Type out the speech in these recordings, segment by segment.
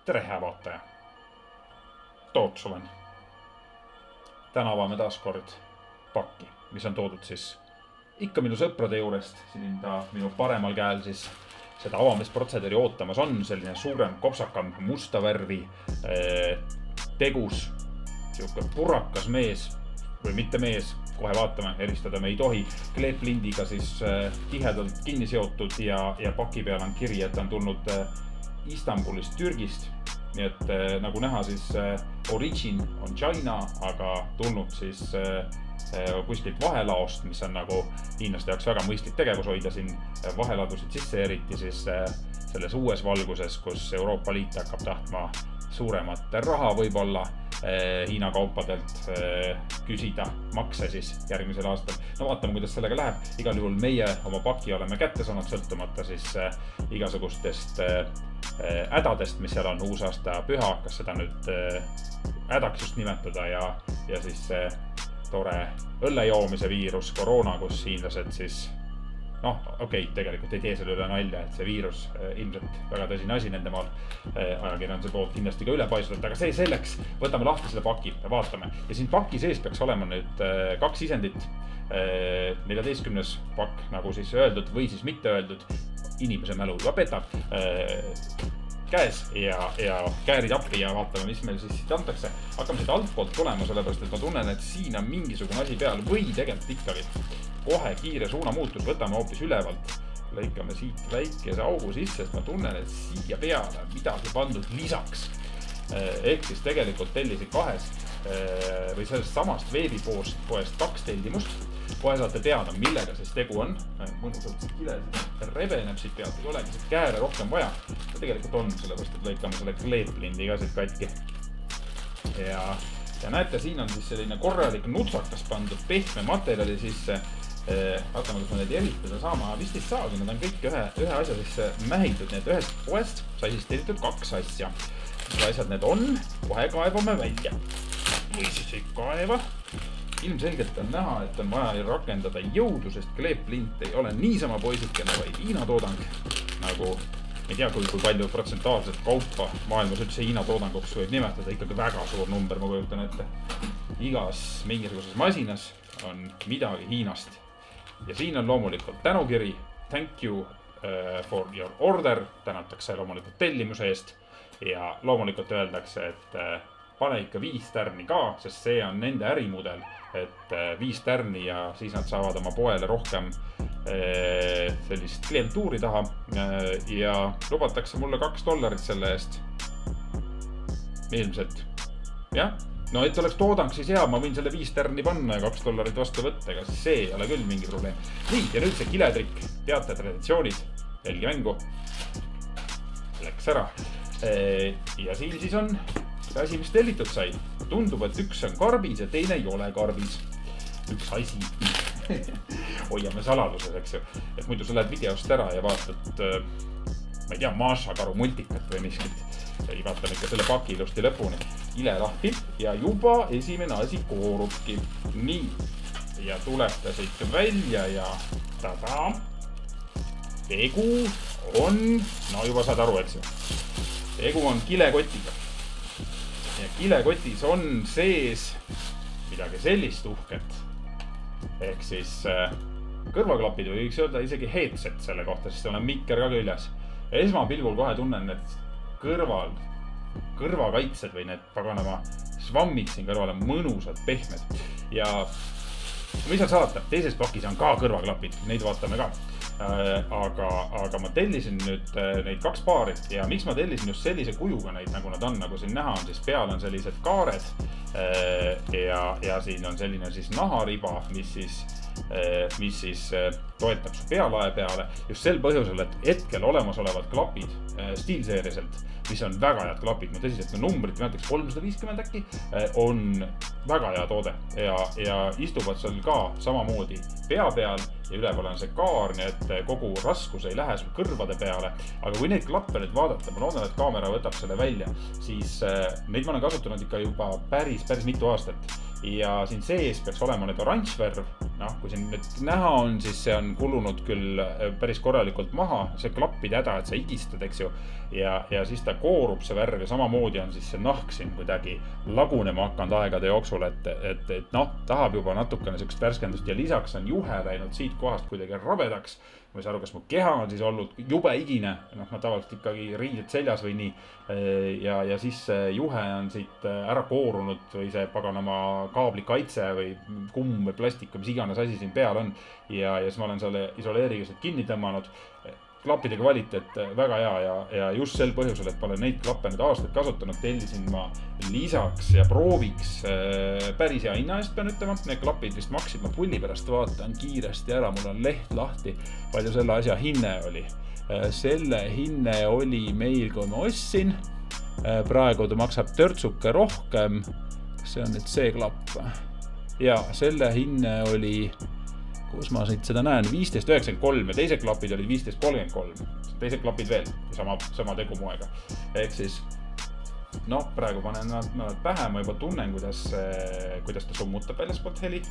Tere hea vaataja. Toots olen. Täna avame taas kord pakki, mis on toodud siis ikka minu sõprade juurest. Siin ta minu paremal käel siis seda avamisprotseduuri ootamas on. Selline suurem, kopsakam, musta värvi tegus, siuke purakas mees või mitte mees, kohe vaatame, eristada me ei tohi. Kleeplindiga siis tihedalt kinni seotud ja paki peal on kiri, et on tulnud Istanbulist, Türgist. Nii et nagu näha siis origin on China, aga tulnud siis kuskilt vahelaost, mis on nagu hiinlaste jaoks väga mõistlik tegevus hoida siin vaheladusid sisse, eriti siis selles uues valguses, kus Euroopa Liit hakkab tahtma suuremat raha võib-olla Hiina kaupadelt küsida makse siis järgmisel aastal. No vaatame, kuidas sellega läheb. Igal juhul meie oma paki oleme kätte saanud sõltumata siis igasugustest hädadest, mis seal on uusaasta püha, kas seda nüüd hädaks just nimetada ja siis tore õllejoomise viirus, koroona, kus hiinlased siis tegelikult ei tee selle üle nalja, et see viirus ilmselt väga tõsine asi nende maal ajakirjanduse poolt kindlasti ka üle paisunud, aga see selleks, võtame lahti selle paki ja vaatame. Ja siin paki sees peaks olema nüüd 2 sisendit, 14. pakk, nagu siis öeldud või siis mitte öeldud, inimese mälu juba petab käes ja käärid appi ja vaatame, mis meil siis antakse. Hakkame siit altpoolt tulema, sellepärast et ma tunnen, et siin on mingisugune asi peal või tegelikult ikkagi kohe kiire suunamuutus, võtame hoopis ülevalt, lõikame siit väikese augu sisse, sest ma tunnen, et siia peale midagi pandud lisaks. Ehk siis tegelikult tellisid 2 või sellest samast veebipoest 2 tellimust. Kohe saate teada, millega siis tegu on. Mõnusalt see kile reveneb siit pealt, ei olegi siit kääre rohkem vaja. Ja tegelikult on, sellepärast, et lõikame selle kleeplindi ka siit katki. Ja näete, siin on siis selline korralik nutsakas pandud pehme materjali sisse. Vaatame, kus me neid eritada saama. Vist ei saagi, nad on kõik ühe asja sisse mähitud. Nii et ühest poest sai siis tellitud 2 asja. Mis asjad need on? Kohe kaevame välja. Või siis ei kaeva. Ilmselgelt on näha, et on vaja rakendada jõudu, sest kleeplint ei ole niisama poisikene, vaid Hiina toodang. Nagu ei tea, kui palju protsentuaalset kaupa maailmas üldse Hiina toodanguks võib nimetada. Ikkagi väga suur number, ma kujutan ette. Igas mingisuguses masinas on midagi Hiinast. Ja siin on loomulikult tänukiri, thank you for your order, tänatakse loomulikult tellimuse eest ja loomulikult öeldakse, et pane ikka 5 tärni ka, sest see on nende ärimudel, et 5 tärni ja siis nad saavad oma poele rohkem sellist klientuuri taha ja lubatakse mulle $2 selle eest. Ilmselt, jah. No, et oleks toodang, siis hea, ma võin selle 5 tärni panna ja $2 vastu võtta, ega siis see ei ole küll mingi probleem. Nii, ja nüüd see kiletrikk, teate traditsioonid, telgi mängu, läks ära. Ja siin siis on see asi, mis tellitud sai. Tundub, et üks on karbis ja teine ei ole karbis. Üks asi. Hoiame saladuses, eks ju. Et muidu sa lähed videost ära ja vaatad, ma ei tea, Maša karu multikat või miskit. Ei vaatan ikka selle paki ilusti lõpuni. Ile lahti ja juba esimene asi koorubki. Nii. Ja tuleb ta siit välja ja tada. Tegu on, no juba saad aru, eks ju. Tegu on kilekotiga. Ja kilekotis on sees midagi sellist uhket. Ehk siis kõrvaklapid või võiks öelda isegi headset selle kohta, sest on mikker ka küljes. Ja esmapilgul kohe tunnen, et kõrvakaitsed või need paganama svammid siin kõrval on mõnusad, pehmed. Ja mis on salata, teises pakis on ka kõrvaklapid, neid vaatame ka. Aga ma tellisin nüüd neid 2 paari ja miks ma tellisin just sellise kujuga neid, nagu nad on, nagu siin näha on, siis peal on sellised kaared ja siin on selline siis nahariba, mis siis toetab su pealae peale just sel põhjusel, et hetkel olemasolevad klapid stiilseeriselt, mis on väga head klapid, ma tõsiselt numbrit, näiteks 350 äkki, on väga hea toode ja istuvad seal ka samamoodi pea peal ja üleval on see kaar, nii et kogu raskus ei lähe sul kõrvade peale. Aga kui neid klappe nüüd vaadata, ma loodan, et kaamera võtab selle välja, siis neid ma olen kasutanud ikka juba päris mitu aastat ja siin sees peaks olema nüüd oranž värv. Noh, kui siin nüüd näha on, siis see on kulunud küll päris korralikult maha, see klappide häda, et sa higistad, eks ju, ja siis ta koorub see värv ja samamoodi on siis see nahk siin kuidagi lagunema hakanud aegade jooksul, et noh, tahab juba natukene sellist värskendust ja lisaks on juhe läinud siit kohast kuidagi rabedaks. Ma ei saa aru, kas mu keha on siis olnud jube igine, noh, ma tavaliselt ikkagi riided seljas või nii, ja siis juhe on siit ära koorunud või see paganama kaablikaitse või kumm või plastik või mis iganes asi siin peal on ja siis ma olen selle isoleeriga siit kinni tõmmanud. Klappide kvaliteet väga hea ja just sel põhjusel, et ma olen neid klappe nüüd aastaid kasutanud, tellisin ma lisaks ja prooviks päris hea hinna eest, pean ütlema. Need klapid vist maksid, ma pulli pärast vaatan kiiresti ära, mul on leht lahti, palju selle asja hinne oli. Selle hinne oli meil, kui ma ostsin, praegu ta maksab törtsuke rohkem, see on nüüd see klapp. Ja selle hinne oli, kus ma siit seda näen, 15.93 ja teised klapid olid 15.33. Teised klapid veel, sama tegumoega. Ehk siis, noh, praegu panen nad pähe, ma juba tunnen, kuidas ta summutab väljaspoolt heli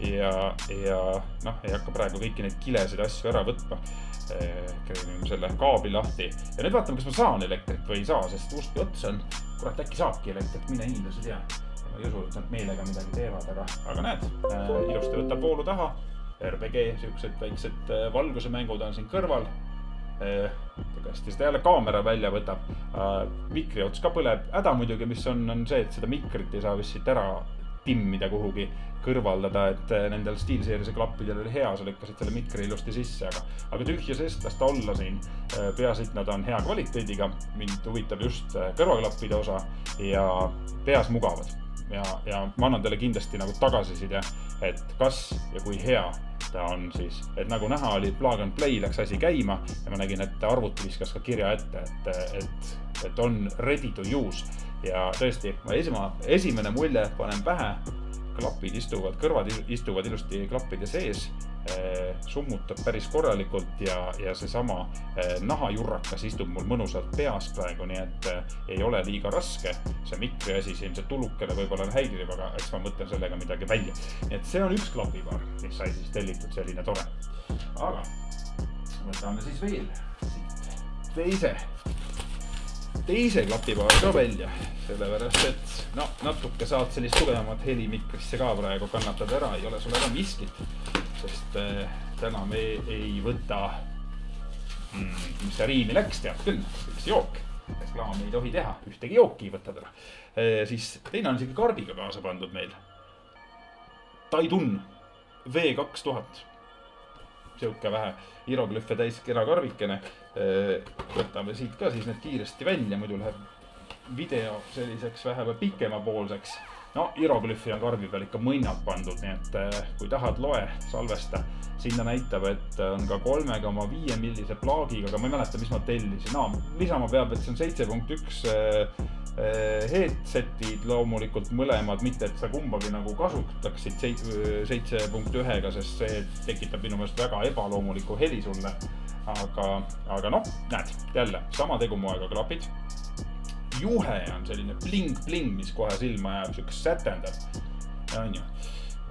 ja noh, ei hakka praegu kõiki neid kilesid asju ära võtma. Käime selle kaabli lahti. Ja nüüd vaatame, kas ma saan elektrit või ei saa, sest uski ots on, kurat äkki saabki elektrit, mine hiinlased ja ma ei usu, et nad meelega midagi teevad, aga näed, ilusti võtab voolu taha. RBG, siuksed väiksed valguse mängud on siin kõrval. Tõesti seda jälle kaamera välja võtab. Mikri ots ka põleb. Häda muidugi, mis on see, et seda mikrit ei saa vist siit ära timmida kuhugi kõrvaldada, et nendel SteelSeries'e klappidel oli hea, sa lükkasid selle mikri ilusti sisse, aga tühja sest las ta olla siin. Peas, et nad on hea kvaliteediga, mind huvitab just kõrvaklappide osa ja peas mugavad. Ja ma annan teile kindlasti nagu tagasiside, et kas ja kui hea ta on siis, et nagu näha oli plug and play, läks asi käima ja ma nägin, et arvuti viskas ka kirja ette, et on ready to use ja tõesti, esimene mulje panen pähe, klapid istuvad, kõrvad istuvad ilusti klappide sees, summutab päris korralikult ja seesama nahajurrakas istub mul mõnusalt peas praegu, nii et ei ole liiga raske. See mikri asi siin, see tulukene võib-olla häirib, aga eks ma mõtlen sellega midagi välja. Nii et see on üks klapipaar, mis sai siis tellitud, selline tore. Aga võtame siis veel teise klapipaari ka välja, sellepärast et no, natuke saad sellist tugevamat heli mikrisse ka praegu kannatad ära, ei ole sul ära miskit, sest täna me ei võta, mis see riimi läks, tead küll, üks jook, reklaami ei tohi teha, ühtegi jooki ei võtta täna. Siis teine on siuke karbiga kaasa pandud meil. Taidun V2000. Siuke vähe hieroglüfe täis kerakarvikene. Võtame siit ka siis need kiiresti välja, muidu läheb video selliseks vähe pikemapoolseks. No, hieroglüfi on karbi peal ikka mõnnad pandud, nii et kui tahad loe, salvesta. Sinna näitab, et on ka 3,5 millise plaagiga, aga ma ei mäleta, mis ma tellisin. No, lisama peab, et see on 7.1 headsetid loomulikult mõlemad, mitte et sa kumbagi nagu kasutaksid 7.1-ga, sest see tekitab minu meelest väga ebaloomuliku heli sulle. Aga noh, näed, jälle sama tegumoega klapid. Juhe on selline bling-bling, mis kohe silma jääb, siukest sätendab. On ju,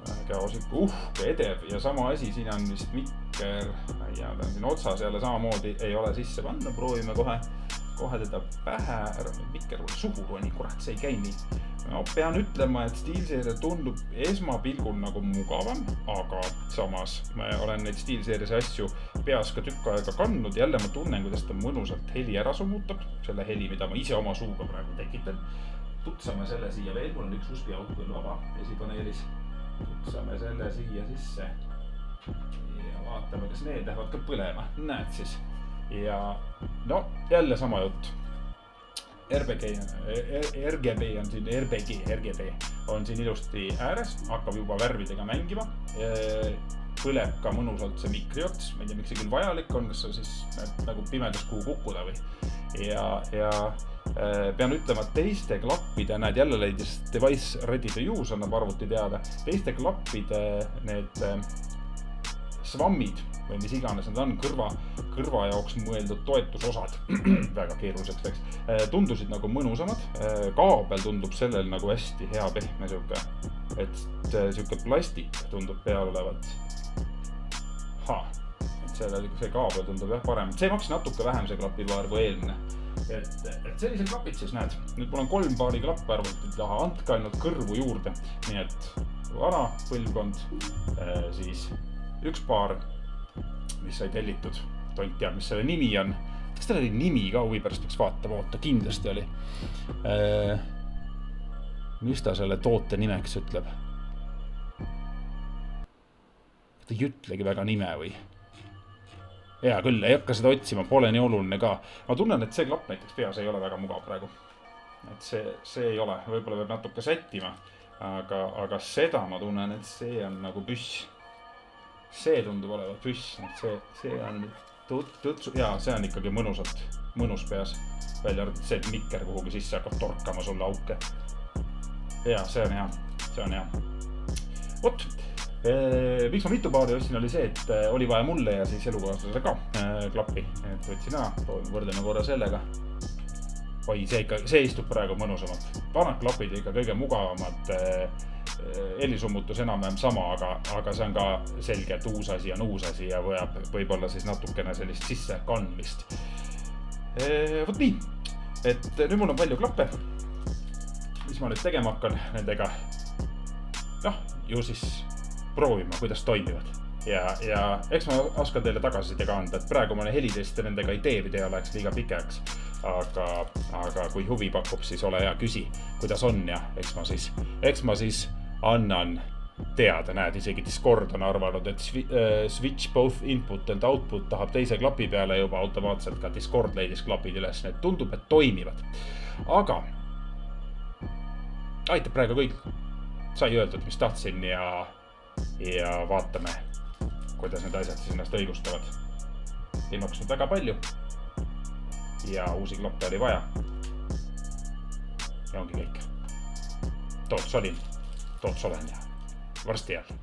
väga uhke, edev ja sama asi, siin on vist mikker, ja ta on siin otsas jälle samamoodi, ei ole sisse panna, proovime kohe teda pähe ära, mikker või suhu roni, kurat, see ei käi nii. No, pean ütlema, et SteelSeries tundub esmapilgul nagu mugavam, aga samas ma olen neid SteelSeries'e asju peas ka tükk aega kandnud, jälle ma tunnen, kuidas ta mõnusalt heli ära summutab, selle heli, mida ma ise oma suuga praegu tekitan. Tutsame selle siia veel, mul on üks USB auk veel vaba esipaneelis. Tutsame selle siia sisse ja vaatame, kas need lähevad ka põlema, näed siis. Ja no, jälle sama jutt. RGB on siin ilusti ääres, hakkab juba värvidega mängima. Põleb ka mõnusalt see mikriots, ma ei tea, miks see küll vajalik on, kas see siis nagu pimedas kuhu kukkuda või. Ja pean ütlema, et teiste klappide, näed jälle leidis device ready to use, annab arvuti teada. Teiste klappide need svammid või mis iganes need on, kõrva jaoks mõeldud toetusosad, väga keeruliseks läks, tundusid nagu mõnusamad, kaabel tundub sellel nagu hästi hea pehme siuke et siuke plastik tundub peal olevat. Et see kaabel tundub jah parem. See maksis natuke vähem see klapipaar kui eelmine. Et sellised klapid siis näed. Nüüd mul on 3 paari klappe arvutud taha, andke ainult kõrvu juurde. Nii et vana põlvkond, siis 1 paar, mis sai tellitud. Tont teab, mis selle nimi on. Kas tal oli nimi ka huvi pärast peaks vaatama? Oota, kindlasti oli. Mis ta selle toote nimeks ütleb? Ta ei ütlegi väga nime või? Hea küll, ei hakka seda otsima, pole nii oluline ka. Ma tunnen, et see klapp näiteks peas ei ole väga mugav praegu. Et see ei ole, võib-olla peab natuke sättima. Aga seda ma tunnen, et see on nagu püss. See tundub olevat püss. See on jaa, see on ikkagi mõnus peas. Välja arvatud see, et mikker kuhugi sisse hakkab torkama sulle auke. Jaa, see on hea. Vot, miks ma mitu paari ostsin oli see, et oli vaja mulle ja siis elukaaslasele ka klappi. Et võtsin võrdleme korra sellega. Oi, see istub praegu mõnusamalt. Vanad klapid ikka kõige mugavamad. Helisummutus enam-vähem sama, aga see on ka selge, et uus asi on uus asi ja võib-olla siis natukene sellist sisse kandmist. Vot nii, et nüüd mul on palju klappe, mis ma nüüd tegema hakkan nendega. Ju siis proovima, kuidas toimivad. Ja eks ma oskan teile tagasiside ka anda, et praegu ma heliteste nendega ei tee, video läheks liiga pikeks. Aga kui huvi pakub, siis ole hea, küsi, kuidas on ja eks ma siis annan teada. Näed, isegi Discord on arvanud, et switch both input and output tahab teise klapi peale juba automaatselt ka Discord leidis klapid üles. Need tundub, et toimivad. Aga aitab praegu kõik. Sai öeldud, mis tahtsin ja vaatame, kuidas need asjad siis ennast õigustavad. Ei maksnud väga palju. Ja uusi klappe oli vaja. Ja ongi kõik. Toots olen ja varsti jälle.